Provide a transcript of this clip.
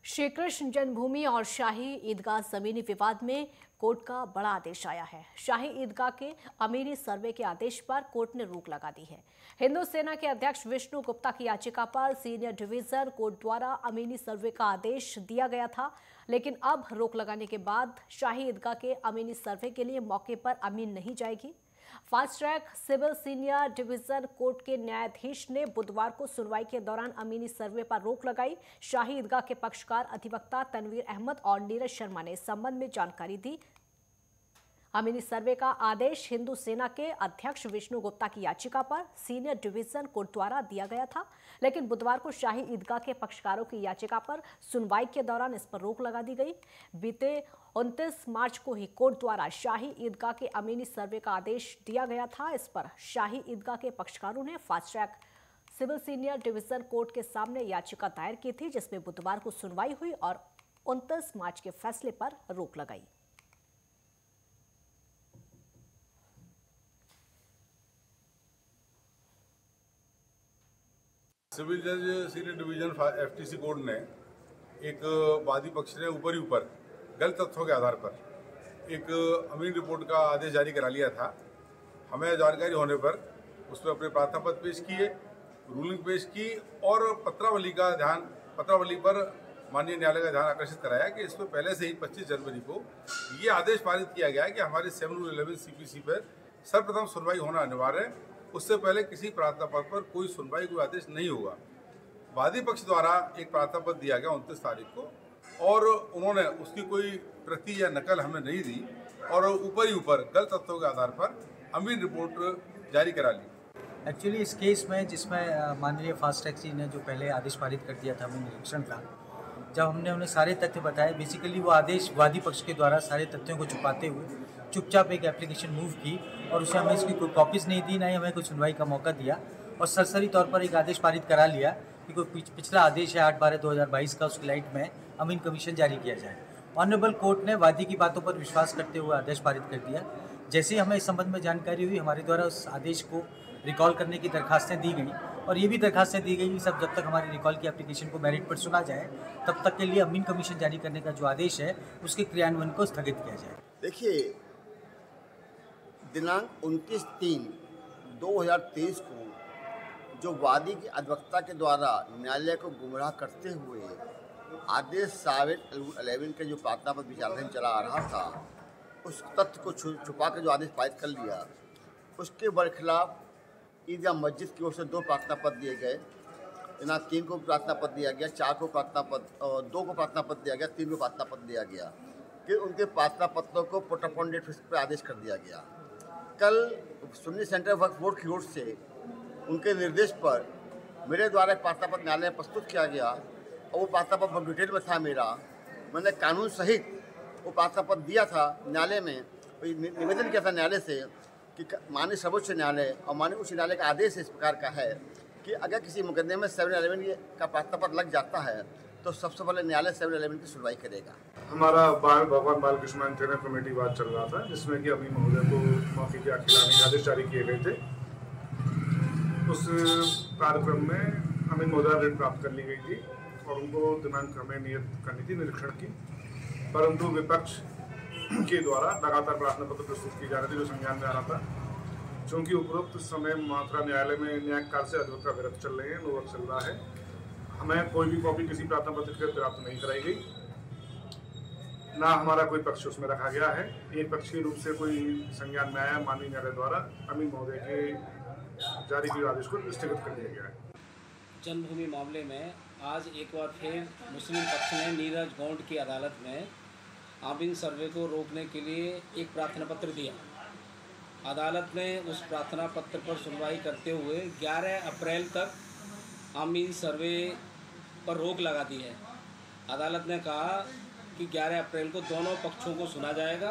श्री कृष्ण जन्मभूमि और शाही ईदगाह जमीनी विवाद में कोर्ट का बड़ा आदेश आया है। शाही ईदगाह के अमीरी सर्वे के आदेश पर कोर्ट ने रोक लगा दी है। हिंदू सेना के अध्यक्ष विष्णु गुप्ता की याचिका पर सीनियर डिवीजन कोर्ट द्वारा अमीरी सर्वे का आदेश दिया गया था, लेकिन अब रोक लगाने के बाद शाही ईदगाह के अमीरी सर्वे के लिए मौके पर अमीन नहीं जाएगी। Fast track civil senior division court के न्यायाधीश ने बुधवार को सुनवाई के दौरान अमीनी सर्वे पर रोक लगाई। शाही ईदगाह के पक्षकार अधिवक्ता तनवीर अहमद और नीरज शर्मा ने इस संबंध में जानकारी दी। अमीनी सर्वे का आदेश हिंदू सेना के अध्यक्ष विष्णु गुप्ता की याचिका पर सीनियर डिवीजन कोर्ट द्वारा दिया गया था, लेकिन बुधवार को शाही ईदगाह के पक्षकारों की याचिका पर सुनवाई के दौरान इस पर रोक लगा दी गई। बीते 29 मार्च को ही कोर्ट द्वारा शाही ईदगाह के अमीनी सर्वे का आदेश दिया गया था। इस पर शाही ईदगाह के पक्षकारों ने fast track civil senior division court के सामने याचिका दायर की थी, जिसमें बुधवार को सुनवाई हुई और 29 मार्च के फैसले पर रोक लगाई। सिविल जज सीनियर डिवीजन एफटीसी कोर्ट ने एक वादी पक्ष ने ऊपर ही ऊपर गलत तथ्यों के आधार पर एक अमीन रिपोर्ट का आदेश जारी करा लिया था। हमें जानकारी होने पर उस पर अपने प्रार्थना पत्र पेश किए, रूलिंग पेश की और पत्रावली पर माननीय न्यायालय का ध्यान आकर्षित कराया कि इसमें पहले से ही 25 जनवरी को ये आदेश पारित किया गया है कि हमारे 711 सीपीसी पर सर्वप्रथम सुनवाई होना अनिवार्य है। उससे पहले किसी प्रार्थना पत्र पर कोई सुनवाई, कोई आदेश नहीं होगा। वादी पक्ष द्वारा एक प्रार्थना पत्र दिया गया 29 तारीख को और उन्होंने उसकी कोई प्रति या नकल हमें नहीं दी और ऊपर ही ऊपर गलत तथ्यों के आधार पर अमीन रिपोर्ट जारी करा ली। एक्चुअली इस केस में जिसमें माननीय फास्ट ट्रैक जी ने जो पहले आदेश पारित कर दिया था अमीन निरीक्षण का, जब हमने उन्हें सारे तथ्य बताए, बेसिकली वो आदेश वादी पक्ष के द्वारा सारे तथ्यों को छुपाते हुए चुपचाप एक एप्लीकेशन मूव की और उसे हमें इसकी कोई कॉपीज़ नहीं दी, ना ही हमें कोई सुनवाई का मौका दिया और सरसरी तौर पर एक आदेश पारित करा लिया कि कोई पिछला आदेश है 8/12/2022 का, उसकी लाइट में अमीन कमीशन जारी किया जाए। ऑनरेबल कोर्ट ने वादी की बातों पर विश्वास करते हुए आदेश पारित कर दिया। जैसे ही हमें इस संबंध में जानकारी हुई, हमारे द्वारा उस आदेश को रिकॉल करने की दरखास्तें दी गई और ये भी दरखास्तें दी गई कि सब जब तक हमारी रिकॉल की एप्लीकेशन को मेरिट पर सुना जाए तब तक के लिए अमीन कमीशन जारी करने का जो आदेश है उसके क्रियान्वयन को स्थगित किया जाए। देखिए, दिनांक 29/3/2023 को जो वादी की अधिवक्ता के द्वारा न्यायालय को गुमराह करते हुए आदेश 711 के जो प्रार्थना पत्र विचाराधीन चला आ रहा था, उस तथ्य को छुपा के जो आदेश पारित कर लिया, उसके बरखिलाफ ईदगाह मस्जिद की ओर से 2 प्रार्थना पत्र दिए गए। यहाँ 3 को प्रार्थना पत्र दिया गया, 4 को प्रार्थना पत्र और 2 को प्रार्थना पत्र दिया गया, 3 को प्रार्थना पत्र दिया गया। फिर उनके प्रार्थना पत्रों को पोस्टपोन डेट पर आदेश कर दिया गया। कल सुन्नी सेंटर वक्फ बोर्ड की ओर से उनके निर्देश पर मेरे द्वारा एक प्रार्थना पत्र न्यायालय में प्रस्तुत किया गया और वो प्रार्थना पत्र डिटेल में था मैंने कानून सहित वो प्रार्थना पत्र दिया था न्यायालय में। निवेदन किया था न्यायालय से कि माननीय सर्वोच्च न्यायालय और माननीय उच्च न्यायालय का आदेश इस प्रकार का है कि अगर किसी मुकदमे में 711 का प्रार्थना पत्र लग जाता है तो सबसे पहले न्यायालय 711 की सुनवाई करेगा। हमारा भगवान बालकृष्ण मेंटेनेंस कमेटी बात चल रहा था, जिसमें कि अमीन महोदय को माफी के खिलाने के आदेश जारी किए गए थे। उस कार्यक्रम में अमीन महोदय रिट प्राप्त कर ली गई थी और उनको दिनांक हमें नियत करनी थी निरीक्षण की, परंतु विपक्ष के द्वारा लगातार प्रार्थना पत्र प्रस्तुत की जा रही थी जो संज्ञान में आ रहा था। चूँकि उपरोक्त समय मात्रा न्यायालय में न्यायिक कार्य से अधिवक्ता विरत चल रहे हैं, नोवर्क चल रहा है, हमें कोई भी कॉपी किसी प्रार्थना पत्र के प्राप्त नहीं कराई गई, ना हमारा कोई पक्ष उसमें रखा गया है। एक पक्ष के रूप से कोई संज्ञान में आया माननीय न्यायालय द्वारा अमीन महोदय के जारी किए आदेश को स्थगित कर दिया गया है। जन्मभूमि मामले में आज एक बार फिर मुस्लिम पक्ष ने नीरज गौंड की अदालत में आमीन सर्वे को रोकने के लिए एक प्रार्थना पत्र दिया। अदालत ने उस प्रार्थना पत्र पर सुनवाई करते हुए 11 अप्रैल तक आमीन सर्वे पर रोक लगा दी है। अदालत ने कहा कि 11 अप्रैल को दोनों पक्षों को सुना जाएगा।